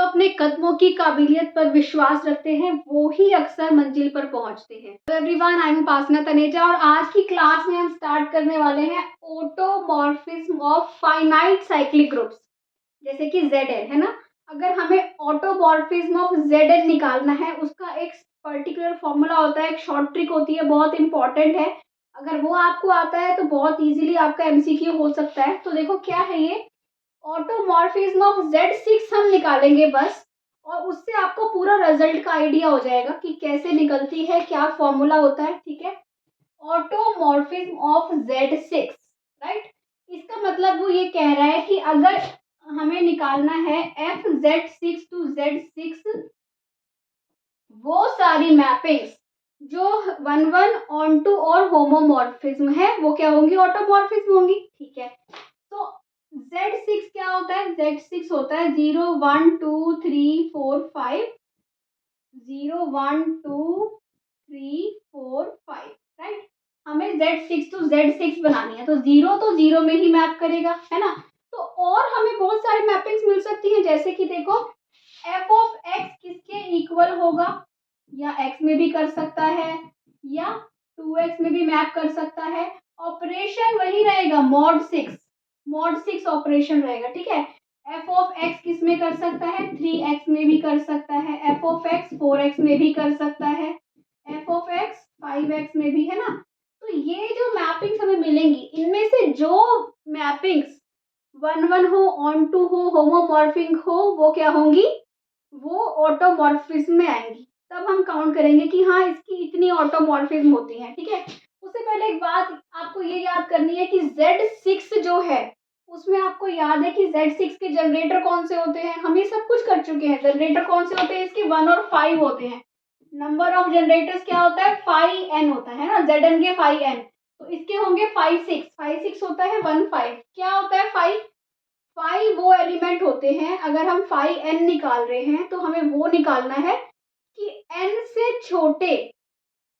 अपने कदमों की काबिलियत पर विश्वास रखते हैं वो ही अक्सर मंजिल पर पहुंचते हैं। एवरीवन, आई एम उपासना तनेजा और आज की क्लास में हम स्टार्ट करने वाले हैं automorphism of finite cyclic groups, जैसे कि ZN है ना। अगर हमें ऑटोमॉर्फिज्म ऑफ ZN निकालना है, उसका एक पर्टिकुलर फॉर्मूला होता है, एक शॉर्ट ट्रिक होती है, बहुत इंपॉर्टेंट है। अगर वो आपको आता है तो बहुत इजीली आपका MCQ हो सकता है। तो देखो क्या है ये ऑटोमॉर्फिज्म ऑफ Z6 हम निकालेंगे बस, और उससे आपको पूरा रिजल्ट का आइडिया हो जाएगा कि कैसे निकलती है, क्या फॉर्मूला होता है। ठीक है, ऑटोमॉर्फिज्म ऑफ Z6, राइट। इसका मतलब वो ये कह रहा है कि अगर हमें निकालना है FZ6 टू Z6, वो सारी मैपिंग्स जो 1 ऑन टू और होमोमॉर्फिज्म है वो क्या होंगी, ऑटोमॉर्फिज्म होंगी। ठीक है, तो Z6 क्या होता है, Z6 होता है 0 1 2 3 4 5, 0 1 2 3 4 5, राइट। हमें Z6 टू Z6 बनानी है, तो 0 तो 0 में ही मैप करेगा, है ना। तो और हमें बहुत सारी मैपिंग्स मिल सकती हैं, जैसे कि देखो f ऑफ x किसके इक्वल होगा, या x में भी कर सकता है या 2x में भी मैप कर सकता है। ऑपरेशन वही रहेगा, मॉड 6 ऑपरेशन रहेगा। ठीक है, f ऑफ x किस में कर सकता है, 3x में भी कर सकता है, f ऑफ x 4x में भी कर सकता है, f ऑफ x 5x में भी, है ना। तो ये जो मैपिंग्स हमें मिलेंगी, इनमें से जो मैपिंग्स 1 हो, ऑन टू हो, होमोमॉर्फिक हो, वो क्या होंगी, वो ऑटोमॉर्फिज्म में आएंगी। तब हम काउंट करेंगे कि हाँ इसकी इतनी ऑटोमॉर्फिज्म होती है। ठीक है, उससे पहले एक बात आपको ये याद करनी है कि Z6 जो है उसमें आपको याद है कि Z6 के जनरेटर कौन से होते हैं, हम ये सब कुछ कर चुके हैं। जनरेटर कौन से होते हैं, इसके 1 और 5 होते हैं। नंबर ऑफ जनरेटर्स क्या होता है, 5n होता है ना, ZN के 5n। तो इसके होंगे 5 6 होता है 1 5। क्या होता है 5 वो एलिमेंट होते हैं, अगर हम 5n निकाल रहे हैं तो हमें वो निकालना है कि n से छोटे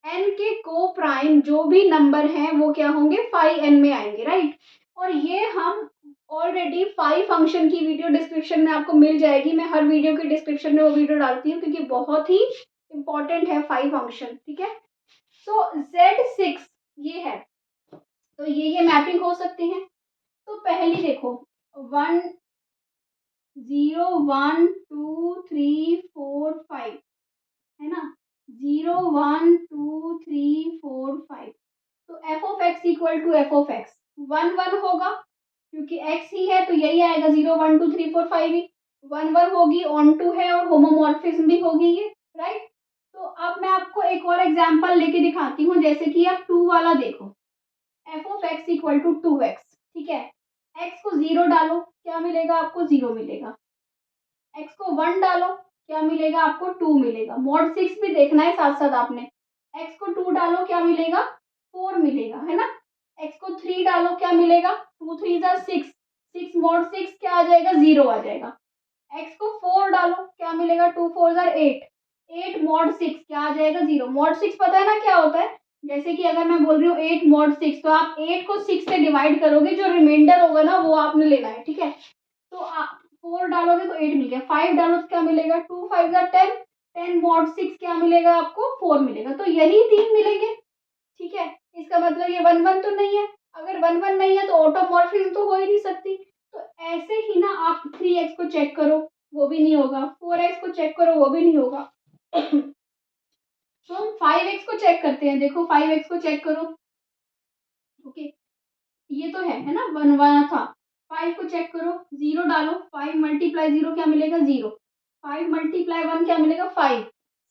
n के को प्राइम जो भी नंबर हैं वो क्या होंगे, 5n में आएंगे, राइट। और ये हम ऑलरेडी 5 फंक्शन की वीडियो डिस्क्रिप्शन में आपको मिल जाएगी। मैं हर वीडियो के डिस्क्रिप्शन में वो वीडियो डालती हूँ क्योंकि बहुत ही इंपॉर्टेंट है 5 फंक्शन। ठीक है, सो Z6 ये है, तो ये मैपिंग हो सकती है। तो पहली देखो 1 0 1 2 3 4 5, है ना, 0 1 2 3 4 5। तो f of x equal to f of x 1 1 होगा, क्योंकि x ही है तो यही आएगा, 0 1 2 3 4 5 ही 1 1 होगी, ऑन टू है और होमोमॉर्फिज्म भी होगी ये, राइट। तो अब मैं आपको एक और एग्जांपल लेके दिखाती हूँ, जैसे कि आप 2 वाला देखो, f of x equal to 2x। ठीक है, x को 0 डालो, क्या मिलेगा आपको, 0 मिलेगा। x को 1 डालो, क्या मिलेगा आपको, 2 मिलेगा। मॉड 6 भी देखना है साथ साथ आपने। x को 2 डालो, क्या मिलेगा, 4 मिलेगा, है ना। x को 3 डालो, क्या मिलेगा, 2 3 6, 6 मॉड 6 क्या आ जाएगा, 0 आ जाएगा। x को 4 डालो, क्या मिलेगा, 2 4 8, 8 मॉड 6 क्या आ जाएगा, 0। मॉड 6 पता है ना क्या होता है, जैसे कि अगर मैं बोल रही हूँ 8 मॉड 6, तो आप 8 को 6 से डिवाइड करोगे, जो रिमाइंडर होगा ना वो आपने लेना है। ठीक है, तो आप 4 डालोगे तो 8 मिल गया, 5 डालो तो क्या मिलेगा, 2 5 10, 10 मॉड 6 क्या मिलेगा आपको, 4 मिलेगा। तो यही 3 मिलेंगे। ठीक है, इसका मतलब ये 1 1 तो नहीं है। अगर 1 1 नहीं है तो ऑटोमॉर्फिज्म तो हो ही नहीं सकती। तो ऐसे ही ना आप 3x को चेक करो, वो भी नहीं होगा। 4x को चेक करो, वो भी नहीं होगा। तो हम 5x को चेक करते हैं। देखो 5x को चेक करो, ओके, ये तो है ना, 1 1 था। 5 को चेक करो, 0 डालो, 5 मल्टीप्लाई 0 क्या मिलेगा, 0। 5 मल्टीप्लाई 1 क्या मिलेगा, 5।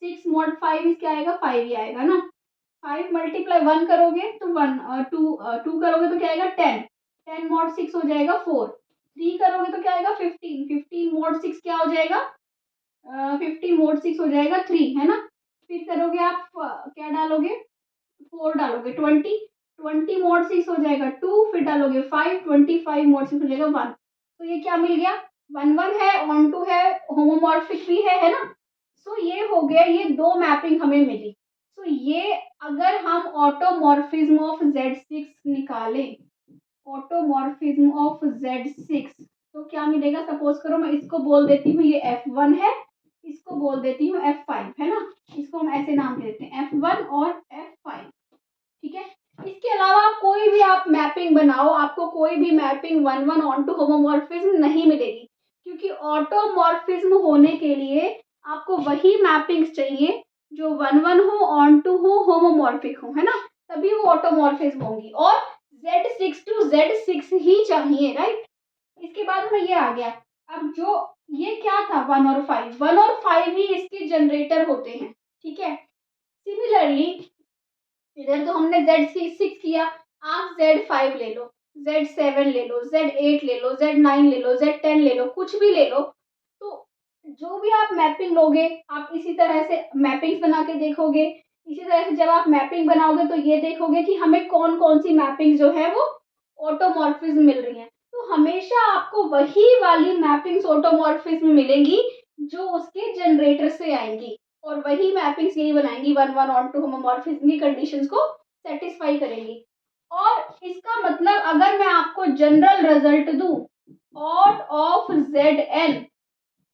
6 मॉड 5 क्या आएगा, 5 ही आएगा ना। 5 मल्टीप्लाई 1 करोगे तो 1, 2 करोगे तो क्या आएगा, 10। 10 मॉड 6 हो जाएगा 4। 3 करोगे तो क्या आएगा, 15। 15 मॉड 6 क्या हो जाएगा, 15 मॉड 6 हो जाएगा 3, है ना। फिर करोगे आप क्या डालोगे, 4 डालोगे, 20। 20 मॉड 6 हो जाएगा 2, फिर डालोगे 5, 25 मॉड 6 हो जाएगा 1। तो ये क्या मिल गया, 1 1 है, ऑन टू है, होमोमॉर्फिक भी है ना। सो ये हो गया, ये दो मैपिंग हमें मिली। सो ये अगर हम ऑटोमॉर्फिज्म ऑफ Z6 निकालें, ऑटोमॉर्फिज्म ऑफ Z6, तो क्या मिलेगा, सपोज करो मैं इसको बोल देती हूँ ये F1 है, इसको बोल देती हूँ F5 है ना, इसको हम ऐसे नाम दे देते हैं F1 और F5, ठीक है। इसके अलावा कोई भी आप मैपिंग बनाओ, आपको कोई भी मैपिंग 1-1 ऑन टू होमोमॉर्फिज्म नहीं मिलेगी, क्योंकि ऑटोमॉर्फिज्म होने के लिए आपको वही मैपिंग्स चाहिए जो 1-1 हो, ऑन टू हो, होमोमॉर्फिक हो, है ना, तभी वो ऑटोमॉर्फिज्म होंगी। और Z6 to Z6 ही चाहिए, राइट। इसके बाद में ये आ गया। अब जो ये क्या था 1 और 5, 1 और 5 ही इसके जनरेटर होते हैं, ठीक है। सिमिलरली इधर तो हमने Z6 किया, आप Z5 ले लो, Z7 ले लो, Z8 ले लो, Z9 ले लो, Z10 ले लो, कुछ भी ले लो। तो जो भी आप मैपिंग लोगे, आप इसी तरह से मैपिंग्स बना के देखोगे। इसी तरह से जब आप मैपिंग बनाओगे तो ये देखोगे कि हमें कौन कौन सी मैपिंग जो है वो ऑटोमॉर्फिज्म मिल रही है। तो हमेशा आपको वही वाली मैपिंग्स ऑटोमॉर्फिज्म मिलेंगी जो उसके जनरेटर से आएंगी, और वही मैपिंग्स यही बनाएंगी 1-1 ऑन टू होमोमॉर्फिज्म की कंडीशंस को सेटिस्फाई करेंगी। और इसका मतलब अगर मैं आपको जनरल रिजल्ट दूं, ऑड ऑफ Zn,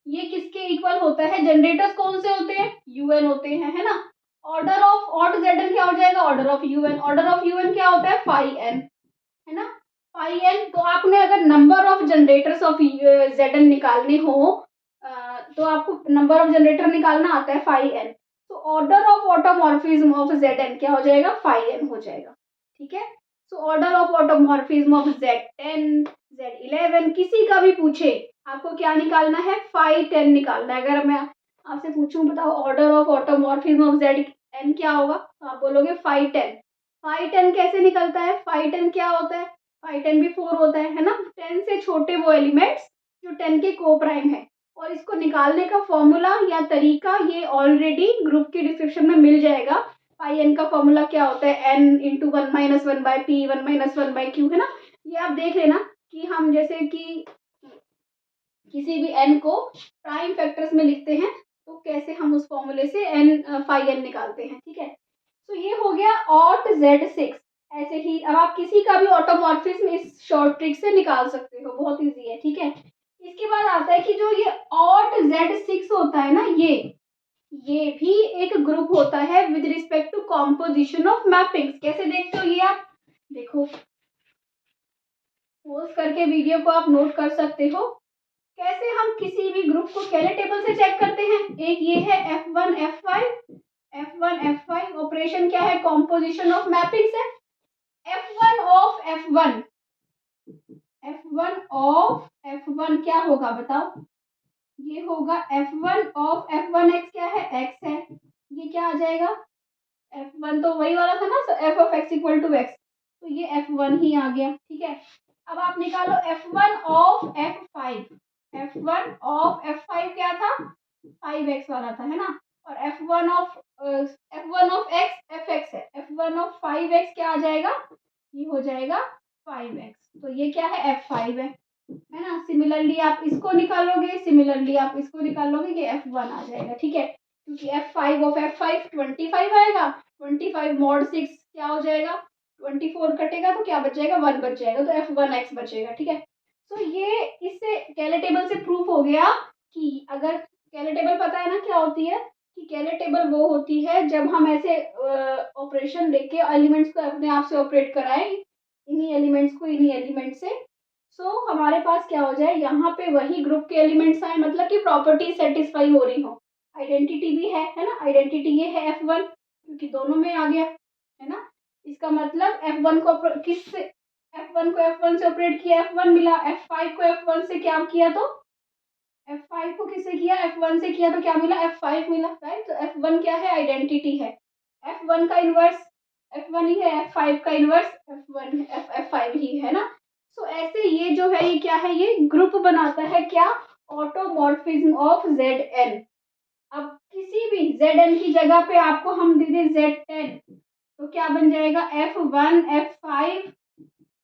ये किसके इक्वल होता है, जनरेटर्स कौन से होते हैं, UN होते हैं, है ना। ऑर्डर ऑफ ऑड Zn क्या हो जाएगा, order of UN, order of UN क्या होता है, phi n, है ना, phi n। तो आपने अगर number of generators of Zn निकालने हो, तो आपको नंबर ऑफ जनरेटर निकालना आता है phi n। तो order of automorphism of Zn क्या हो जाएगा, phi n हो जाएगा, ठीक है। So order of automorphism of Z10, Z11 किसी का भी पूछे, आपको क्या निकालना है, phi 10 निकालना है। अगर मैं आपसे पूछूं बताओ order of automorphism of Zn क्या होगा, तो आप बोलोगे phi 10। phi 10 कैसे निकलता है, phi 10 क्या होता है, phi 10 भी 4 होता है ना। 10 से छोटे वो एलिमेंट्स जो 10 के को प्राइम है। और इसको निकालने का फॉर्मूला या तरीका ये ऑलरेडी ग्रुप की डिस्क्रिप्शन में मिल जाएगा। phi n का फॉर्मूला क्या होता है, n इंटू 1-1/p 1-1/q, है ना। ये आप देख लेना कि हम जैसे कि किसी भी n को प्राइम फैक्टर्स में लिखते हैं तो कैसे हम उस फॉर्मूले से phi n निकालते हैं, ठीक है। तो ये हो गया ऑट Z6। ऐसे ही अब आप किसी का भी ऑटोमॉर्फिज्म इस शॉर्ट ट्रिक से निकाल सकते हो, बहुत इजी है, ठीक है। इसके बाद आता है कि जो ये ऑट Z6 होता है ना, ये भी एक ग्रुप होता है with respect to composition of mappings. कैसे देखते हो ये आप देखो, पोज करके वीडियो को आप नोट कर सकते हो। कैसे हम किसी भी ग्रुप को केले टेबल से चेक करते हैं, एक ये है F1 F5, F1 F5 operation क्या है, कॉम्पोजिशन ऑफ मैपिंग्स है। F1 of F1, F1 of F1 क्या होगा बताओ, ये होगा F1 ऑफ F1x, क्या है, x है, ये क्या आ जाएगा, F1 तो वही वाला था ना, f of x equal to x, तो ये F1 ही आ गया, ठीक है। अब आप निकालो F1 of F5, F1 of F5 क्या था, 5x वाला था, है ना। और F1 ऑफ x fx है, F1 ऑफ 5x क्या आ जाएगा, ये हो जाएगा 5x, तो ये क्या है, F5 है ना। सिमिलरली आप इसको निकालोगे, सिमिलरली आप इसको निकालोगे, ये F1 आ जाएगा, ठीक है। क्योंकि F5 ऑफ F5 25 आएगा, 25 mod 6 क्या हो जाएगा, 24 कटेगा तो क्या बच जाएगा, 1 बच जाएगा, तो F1x बचेगा, ठीक है। तो ये इससे केले टेबल से प्रूफ हो गया कि अगर केले टेबल पता है ना क्या होती है, कि केले टेबल वो होती है जब हम ऐसे ऑपरेशन लेके एलिमेंट्स को अपने आप से ऑपरेट कराएं, इन्हीं एलिमेंट्स को इन्हीं एलिमेंट से, सो हमारे पास क्या हो जाए, यहाँ पे वही ग्रुप के एलिमेंट्स आए, मतलब कि प्रॉपर्टी सेटिस्फाई हो रही हो, आइडेंटिटी भी है ना। आइडेंटिटी ये है F1, क्योंकि दोनों में आ गया, है ना। इसका मतलब F1 को किससे, F1 को F1 से ऑपरेट किया, F1 मिला, F5 को F1 से क्या किया, तो F5 को किससे किया, F1 से किया, तो क्या मिला, F5 मिला, राइट। तो F1 क्या है, आइडेंटिटी है, F1 का इनवर्स F1 ही है, F5 का इनवर्स F1 F5 ही है ना। सो ऐसे ये जो है ये क्या है, ये ग्रुप बनाता है क्या, ऑटोमॉर्फिज्म ऑफ Zn। अब किसी भी Zn की जगह पे आपको हम दे दें Z10, तो क्या बन जाएगा, F1 F5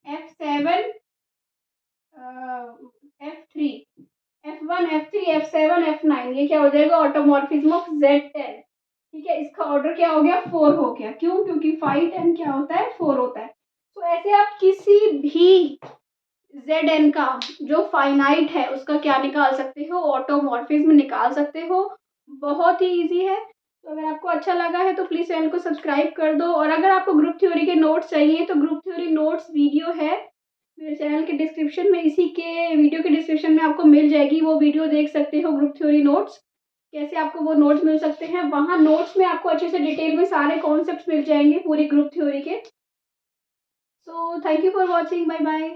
F7 F3, F1 F3 F7 F9, ये क्या हो जाएगा, ऑटोमॉर्फिज्म ऑफ Z10, ठीक है। इसका ऑर्डर क्या हो गया, 4 हो गया, क्यों, क्योंकि 5 10 क्या होता है, 4 होता है। तो ऐसे आप किसी भी Zn का जो फाइनाइट है उसका क्या निकाल सकते हो, ऑटोमॉर्फिज्म निकाल सकते हो। बहुत ही ईजी है। तो अगर आपको अच्छा लगा है तो प्लीज़ चैनल को सब्सक्राइब कर दो, और अगर आपको ग्रुप थ्योरी के नोट्स चाहिए तो ग्रुप थ्योरी नोट्स वीडियो है मेरे चैनल के डिस्क्रिप्शन में, इसी के वीडियो के डिस्क्रिप्शन में आपको मिल जाएगी, वो वीडियो देख सकते हो। ग्रुप थ्योरी नोट्स कैसे आपको वो नोट्स मिल सकते हैं, वहाँ नोट्स में आपको अच्छे से डिटेल में सारे कॉन्सेप्ट्स मिल जाएंगे पूरी ग्रुप थ्योरी के। So thank you for watching, bye bye.